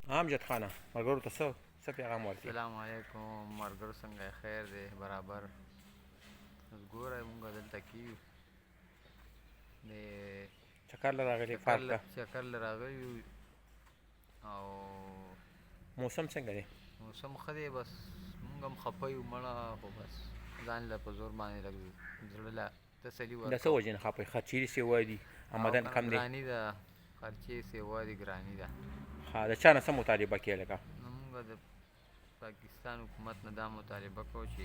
امجد خانه ملګرو ته څه پیغام ورکړي؟ السلام علیکم مرګر څنګه خیر دی برابر اوس ګوره مونږ دلته کیو د چکر له راغلي پارک ته. چکر له راغلی یو او موسم څنګه دی؟ موسم ښه دی بس مونږ هم خفه یو مړه خو بس ځان له په زور باندې لږ زړه له تسلي د څه وجې نه خفه؟ خرچې سیوا دي، آمدن کم دی؟ ګراني ده خرچې سیوا دي ګراني ده. ها د چا نه څه مطالبه کوې لکه؟ مونږ د پاکستان حکومت نه دا مطالبه کوو چې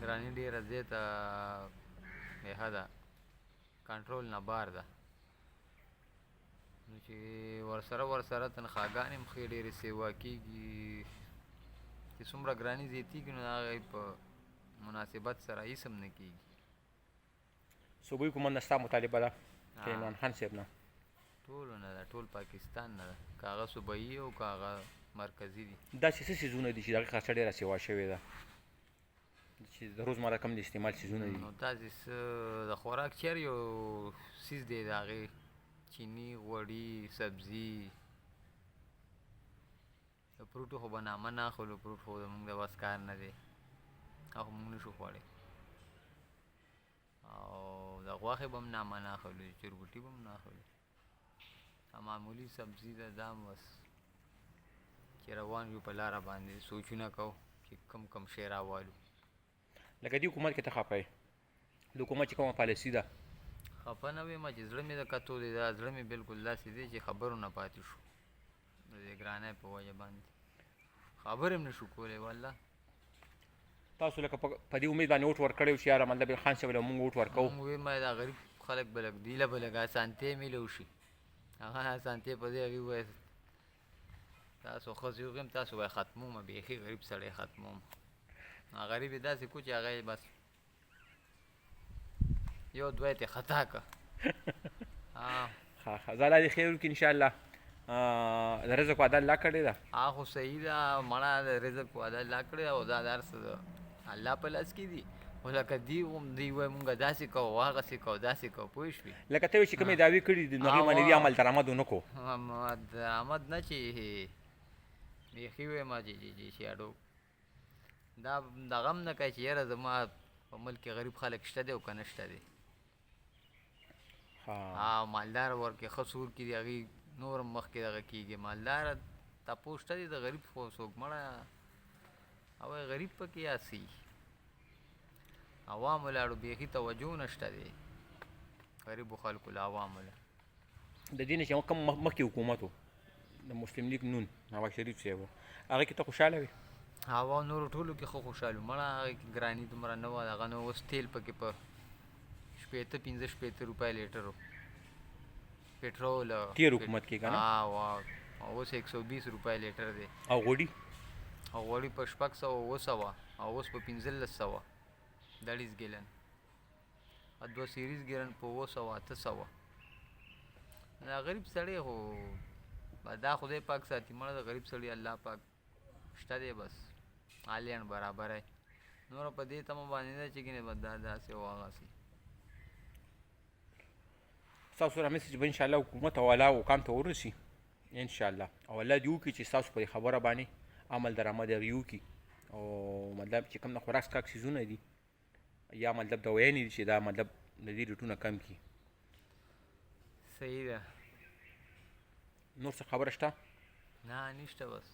ګراني ډېره زیاته ده کنټرول نه بار ده، نو چې ورسره تنخواګانې هم ښې ډېرې سیوا کېږي، چې څومره ګراني زیاتېږي نو د هغې په مناسبت سره هېڅ هم نه کېږي. صوبایي حکومت نه ستا مطالبه ده که عمران خان صاحب نه؟ ټولو نه ده، ټول پاکستان نه ده، که هغه صوبایي او که هغه مرکزي دي. داسې څه څیزونه دي چې د هغې خرچه ډېره سیوا شوې ده چې د روزمره کم د استعمال څیزونه دي؟ نو داسې څه د خوراک چیر یو څیز دی د هغې چیني غوړي سبزي د فروټو خو به نامه نه اخلو، فروټ خو زمونږ د بس کار نه دی، هغه خو مونږ نشو خوړی، او د غوښې به هم نامه نه اخلو، چرګوټي به هم نه اخلو، معمولي سبزي ده دا هم بس چې روان یو په لاره باندې سوچونه کوو چې کم شی راوالو. لکه دې حکومت کې ته خفه یې؟ د حکومت چې کومه پالیسي ده؟ خفه نه ویم چې زړه مې د کتو دی، دا زړه مې بلکل داسې دی چې خبرو نه پاتې شو د دې ګرانۍ په وجه باندې خبرې هم نه شو کولی. والله تاسو لکه په دې امید باندې اوټ ورکړی و چې یاره مطلب خان صاحب له مونږ اوټ ورکوو؟ مونږ ویم دا غریب خلک به لږ دوی له به لږ اسانتۍ میلو شي، هغه اسانتۍ په دې هغې ووایي تاسو ښځې وغیم تاسو وایي ختمومه، بیخي غریب سړی ختمومه، غریب یې داسې کو چې هغه یې بس یو دوه یې خطا که. ښه زه الله دې خیر وکړي انشاءالله. د رزق وعده الله کړې ده؟ خو صحیح ده مړه، د رزق وعده الله کړې ده او دا د هر څه د الله په لاس کې دي، خو لکه دوی وایي مونږ داسې کوو هغسې کوو داسې کوو پوه شوې. لکه ته وایې چې کومې دعوې کړي دي نو هغې باندې دې عمل درآمد ونه کړو؟ درآمد نه چې بیخي وایم چې اډو دا دغه هم نه کوي چې یاره زما په ملک کې غریب خلک شته دی او که نه شته دی. مالدار ورکې ښه سور کړي هغې نور هم مخکې دغه کېږي، مالداره تپوس شته دی د غریب خو څوک مړه او غریب پکې یاسي عوامو لاړو بیخي توجه نه شته دی غریبو خلکو له عوامو له. د دې نه چې کوم مخکې حکومت و د مسلم لیګ نون نواز شریف صاحب و هغې کې ته خوشحاله وې؟ هوا نورو ټولو کې ښه خوشحاله مړه هغې کې ګراني دومره نه وه، هغه نه اوس تیل پکې په 15 روپۍ لیټر و پټرول تېر حکومت کې که نه؟ اوس 120 روپۍ لیټر دی. او غوړي؟ او غوړي په 600 اوسه او اوس په 1500 30 ګیلن، 2 سیریز ګیلن په 800 دا غریب سړی خو دا خدای پاک ساتي مړه، د غریب سړي الله پاک شته دی بس حالیان برابری نور په دې تمه باندې نه چې ګینې به دا داسې او هغسې. ستاسو رامنځته چې به انشاءالله حکومت او الله مقام ته ورسي انشاءالله، او الله دې وکړي چې ستاسو په دې خبره باندې عمل درآمد هغې وکړي، او مطلب چې کوم د خوراک څښاک څیزونه دي یا مطلب دوایانې دي چې دا مطلب د دې ریټونه کم کړي. صحیح ده. نور څه خبره شته؟ نه نشته بس.